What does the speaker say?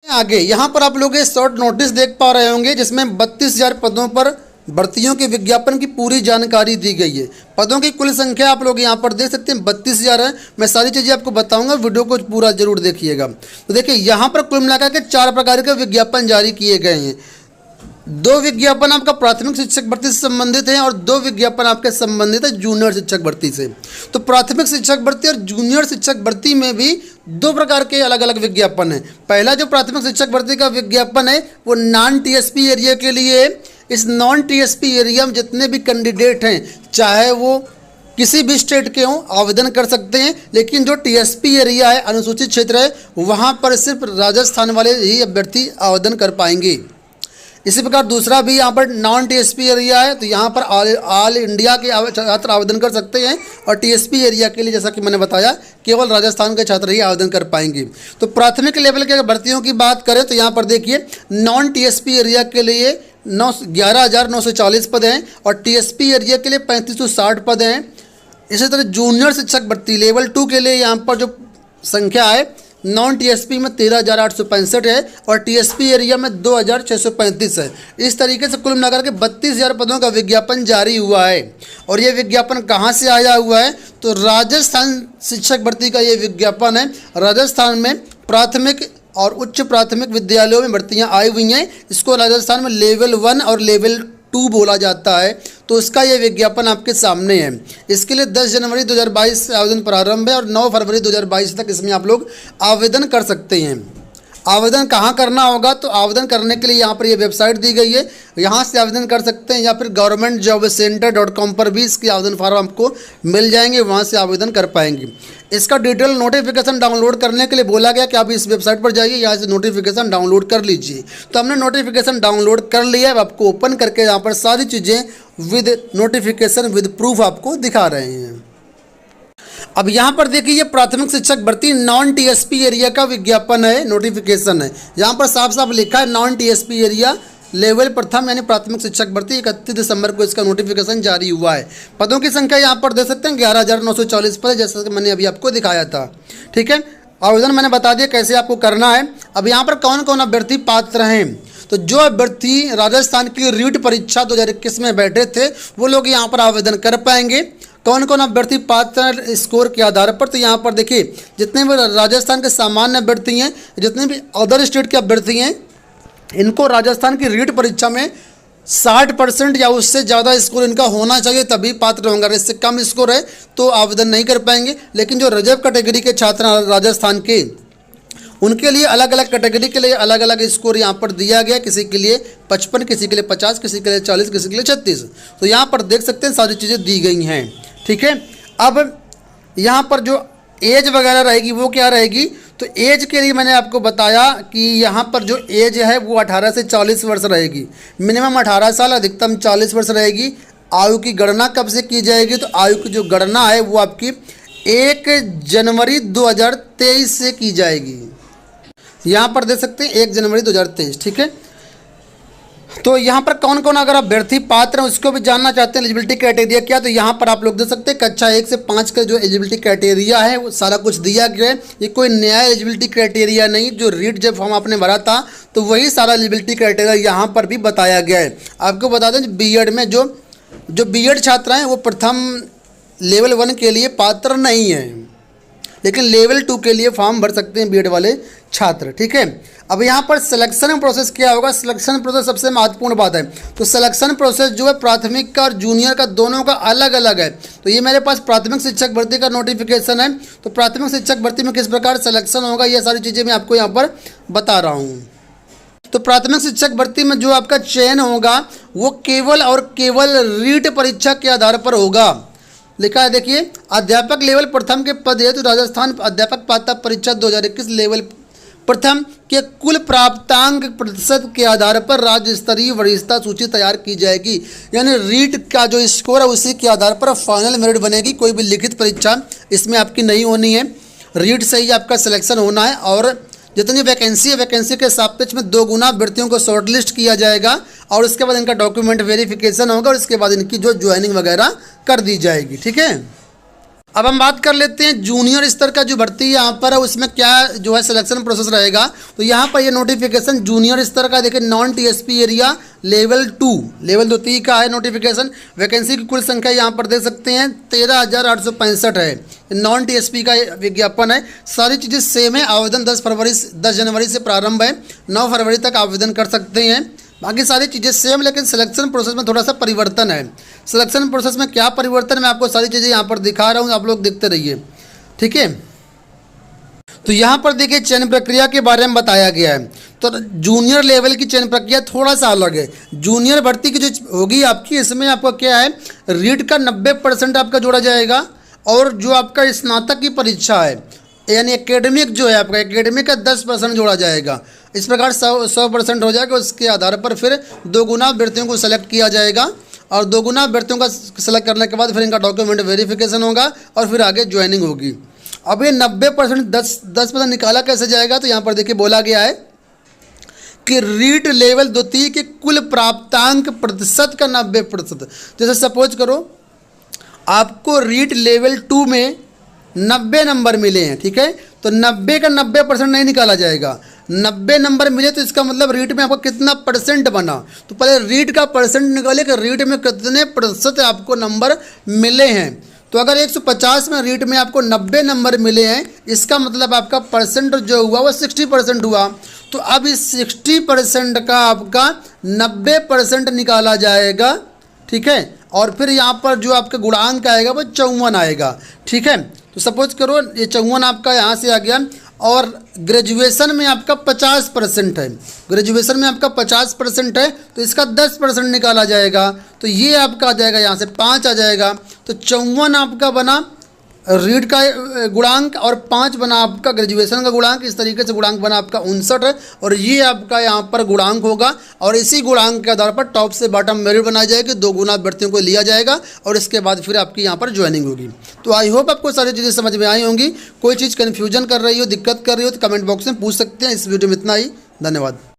आगे यहाँ पर आप लोग ये शॉर्ट नोटिस देख पा रहे होंगे जिसमें 32,000 पदों पर भर्तियों के विज्ञापन की पूरी जानकारी दी गई है। पदों की कुल संख्या आप लोग यहाँ पर देख सकते हैं 32,000 है। मैं सारी चीज़ें आपको बताऊंगा, वीडियो को पूरा जरूर देखिएगा। तो देखिए यहाँ पर कुल मिलाकर के 4 प्रकार के विज्ञापन जारी किए गए हैं। 2 विज्ञापन आपका प्राथमिक शिक्षक भर्ती से संबंधित है और 2 विज्ञापन आपके संबंधित है जूनियर शिक्षक भर्ती से। तो प्राथमिक शिक्षक भर्ती और जूनियर शिक्षक भर्ती में भी 2 प्रकार के अलग अलग विज्ञापन है। पहला जो प्राथमिक शिक्षक भर्ती का विज्ञापन है वो नॉन टीएसपी एरिया के लिए है। इस नॉन टीएसपी एरिया में जितने भी कैंडिडेट हैं, चाहे वो किसी भी स्टेट के हों, आवेदन कर सकते हैं। लेकिन जो टीएसपी एरिया है, अनुसूचित क्षेत्र है, वहाँ पर सिर्फ राजस्थान वाले ही अभ्यर्थी आवेदन कर पाएंगे। इसी प्रकार दूसरा भी यहाँ पर नॉन टीएसपी एरिया है, तो यहाँ पर ऑल इंडिया के छात्र आवेदन कर सकते हैं। और टीएसपी एरिया के लिए जैसा कि मैंने बताया केवल राजस्थान के छात्र ही आवेदन कर पाएंगे। तो प्राथमिक लेवल के भर्तियों की बात करें तो यहाँ पर देखिए नॉन टीएसपी एरिया के लिए 11,940 पद हैं और टीएसपी एरिया के लिए 3,560 पद हैं। इसी तरह जूनियर शिक्षक भर्ती लेवल 2 के लिए यहाँ पर जो संख्या है नॉन टीएसपी में 13,865 है और टीएसपी एरिया में 2,635 है। इस तरीके से कुल मिलाकर के 32,000 पदों का विज्ञापन जारी हुआ है। और ये विज्ञापन कहाँ से आया हुआ है तो राजस्थान शिक्षक भर्ती का ये विज्ञापन है। राजस्थान में प्राथमिक और उच्च प्राथमिक विद्यालयों में भर्तियाँ आई हुई हैं। इसको राजस्थान में लेवल 1 और लेवल 2 बोला जाता है। तो इसका ये विज्ञापन आपके सामने है। इसके लिए 10 जनवरी 2022 से आवेदन प्रारंभ है और 9 फरवरी 2022 तक इसमें आप लोग आवेदन कर सकते हैं। आवेदन कहाँ करना होगा तो आवेदन करने के लिए यहाँ पर ये वेबसाइट दी गई है, यहाँ से आवेदन कर सकते हैं या फिर governmentjobcenter.com पर भी इसके आवेदन फॉर्म आपको मिल जाएंगे, वहाँ से आवेदन कर पाएंगे। इसका डिटेल नोटिफिकेशन डाउनलोड करने के लिए बोला गया कि आप इस वेबसाइट पर जाइए, यहाँ से नोटिफिकेशन डाउनलोड कर लीजिए। तो हमने नोटिफिकेशन डाउनलोड कर लिया है। अब आपको ओपन करके यहाँ पर सारी चीज़ें विद नोटिफिकेशन विद प्रूफ आपको दिखा रहे हैं। अब यहाँ पर देखिए ये प्राथमिक शिक्षक भर्ती नॉन टीएसपी एरिया का विज्ञापन है, नोटिफिकेशन है। यहाँ पर साफ साफ लिखा है नॉन टीएसपी एरिया लेवल प्रथम यानी प्राथमिक शिक्षक भर्ती 31 दिसंबर को इसका नोटिफिकेशन जारी हुआ है। पदों की संख्या यहाँ पर देख सकते हैं 11,940 पद, जैसा कि मैंने अभी आपको दिखाया था। ठीक है, आवेदन मैंने बता दिया कैसे आपको करना है। अब यहाँ पर कौन कौन अभ्यर्थी पात्र हैं तो जो अभ्यर्थी राजस्थान की रीट परीक्षा 2021 में बैठे थे वो लोग यहाँ पर आवेदन कर पाएंगे। कौन कौन अभ्यर्थी पात्र स्कोर के आधार पर तो यहाँ पर देखिए जितने भी राजस्थान के सामान्य अभ्यर्थी हैं, जितने भी अदर स्टेट के अभ्यर्थी हैं, इनको राजस्थान की रीट परीक्षा में 60% या उससे ज़्यादा स्कोर इनका होना चाहिए तभी पात्र होंगे। अगर इससे कम स्कोर है तो आवेदन नहीं कर पाएंगे। लेकिन जो रिजर्व कैटेगरी के छात्र हैं राजस्थान के, उनके लिए अलग अलग कैटेगरी के लिए अलग अलग स्कोर यहाँ पर दिया गया। किसी के लिए 55, किसी के लिए 50, किसी के लिए 40, किसी के लिए 36। तो यहाँ पर देख सकते हैं सारी चीज़ें दी गई हैं। ठीक है, अब यहाँ पर जो एज वगैरह रहेगी वो क्या रहेगी तो एज के लिए मैंने आपको बताया कि यहाँ पर जो एज है वो 18 से 40 वर्ष रहेगी। मिनिमम 18 साल, अधिकतम 40 वर्ष रहेगी। आयु की गणना कब से की जाएगी तो आयु की जो गणना है वो आपकी 1 जनवरी 2023 से की जाएगी। यहाँ पर देख सकते हैं 1 जनवरी 2023। ठीक है, तो यहाँ पर कौन कौन अगर अभ्यर्थी पात्र हैं उसको भी जानना चाहते हैं एलिजिबिलिटी क्राइटेरिया क्या, तो यहाँ पर आप लोग देख सकते हैं कक्षा 1 से 5 का जो एलिजिबिलिटी क्राइटेरिया है वो सारा कुछ दिया गया है। ये कोई नया एलिजिबिलिटी क्राइटेरिया नहीं, जो रीट जब फॉर्म आपने भरा था तो वही सारा एलिजिबिलिटी क्राइटेरिया यहाँ पर भी बताया गया है। आपको बता दें बीएड में जो बीएड छात्र हैं वो प्रथम लेवल 1 के लिए पात्र नहीं है, लेकिन लेवल 2 के लिए फॉर्म भर सकते हैं बीएड वाले छात्र। ठीक है, अब यहाँ पर सिलेक्शन प्रोसेस क्या होगा, सिलेक्शन प्रोसेस सबसे महत्वपूर्ण बात है। तो सिलेक्शन प्रोसेस जो है प्राथमिक का और जूनियर का दोनों का अलग अलग है। तो ये मेरे पास प्राथमिक शिक्षक भर्ती का नोटिफिकेशन है। तो प्राथमिक शिक्षक भर्ती में किस प्रकार सिलेक्शन होगा ये सारी चीज़ें मैं आपको यहाँ पर बता रहा हूँ। तो प्राथमिक शिक्षक भर्ती में जो आपका चयन होगा वो केवल और केवल रीट परीक्षा के आधार पर होगा। लिखा है देखिए, अध्यापक लेवल प्रथम के पद हेतु राजस्थान अध्यापक पात्रता परीक्षा 2021 लेवल प्रथम के कुल प्राप्तांक प्रतिशत के आधार पर राज्य स्तरीय वरीयता सूची तैयार की जाएगी। यानी रीट का जो स्कोर है उसी के आधार पर फाइनल मेरिट बनेगी। कोई भी लिखित परीक्षा इसमें आपकी नहीं होनी है, रीट से ही आपका सिलेक्शन होना है। और जितनी वैकेंसी है वैकेंसी के सापेक्ष में 2 गुना अभ्यर्थियों को शॉर्टलिस्ट किया जाएगा और उसके बाद इनका डॉक्यूमेंट वेरिफिकेशन होगा और इसके बाद इनकी जो ज्वाइनिंग वगैरह कर दी जाएगी। ठीक है, अब हम बात कर लेते हैं जूनियर स्तर का जो भर्ती यहाँ पर है उसमें क्या जो है सिलेक्शन प्रोसेस रहेगा। तो यहाँ पर ये नोटिफिकेशन जूनियर स्तर का देखिए नॉन टीएसपी एरिया लेवल 2 का है नोटिफिकेशन। वैकेंसी की कुल संख्या यहाँ पर देख सकते हैं 13,865 है। नॉन टीएसपी का विज्ञापन है। सारी चीज़ें सेम है। आवेदन 10 जनवरी से प्रारंभ है, 9 फरवरी तक आवेदन कर सकते हैं। बाकी सारी चीज़ें सेम, लेकिन सिलेक्शन प्रोसेस में थोड़ा सा परिवर्तन है। सिलेक्शन प्रोसेस में क्या परिवर्तन, मैं आपको सारी चीज़ें यहाँ पर दिखा रहा हूँ, आप लोग देखते रहिए, ठीक है। तो यहाँ पर देखिए चयन प्रक्रिया के बारे में बताया गया है। तो जूनियर लेवल की चयन प्रक्रिया थोड़ा सा अलग है। जूनियर भर्ती की जो होगी आपकी, इसमें आपका क्या है, रीट का 90% आपका जोड़ा जाएगा और जो आपका स्नातक की परीक्षा है यानी एकेडमिक जो है आपका, एकेडमिक का 10% जोड़ा जाएगा। इस प्रकार 100% हो जाएगा। उसके आधार पर फिर 2 गुना अभ्यर्थियों को सेलेक्ट किया जाएगा और 2 गुना अभ्यर्थियों का सेलेक्ट करने के बाद फिर इनका डॉक्यूमेंट वेरिफिकेशन होगा और फिर आगे ज्वाइनिंग होगी। अब ये 90% 10% निकाला कैसे जाएगा, तो यहाँ पर देखिए बोला गया है कि रीट लेवल द्वितीय के कुल प्राप्तांक प्रतिशत का 90%। जैसे सपोज करो आपको रीट लेवल 2 में 90 नंबर मिले हैं, ठीक है, तो 90 का 90% नहीं निकाला जाएगा। 90 नंबर मिले तो इसका मतलब रीट में आपको कितना परसेंट बना, तो पहले रीट का परसेंट निकाले कि रीट में कितने प्रतिशत आपको नंबर मिले हैं। तो अगर 150 में रीट में आपको 90 नंबर मिले हैं, इसका मतलब आपका परसेंट जो हुआ वो 60% हुआ। तो अब इस 60% का आपका 90% निकाला जाएगा, ठीक है, और फिर यहाँ पर जो आपका गुणांक आएगा वो 54 आएगा, ठीक है। तो सपोज करो ये 54 आपका यहाँ से आ गया और ग्रेजुएशन में आपका 50% है, ग्रेजुएशन में आपका 50% है, तो इसका 10% निकाला जाएगा। तो ये आपका आ जाएगा यहाँ से 5 आ जाएगा। तो 54 आपका बना रीड का गुणांक और 5 बना आपका ग्रेजुएशन का गुणांक। इस तरीके से गुणांक बना आपका 59 है और ये आपका यहाँ पर गुणांक होगा और इसी गुणांक के आधार पर टॉप से बॉटम मेरिट बनाई जाएगी। 2 गुना अभ्यर्थियों को लिया जाएगा और इसके बाद फिर आपकी यहाँ पर ज्वाइनिंग होगी। तो आई होप आपको सारी चीज़ें समझ में आई होंगी। कोई चीज़ कन्फ्यूजन कर रही हो, दिक्कत कर रही हो तो कमेंट बॉक्स में पूछ सकते हैं। इस वीडियो में इतना ही, धन्यवाद।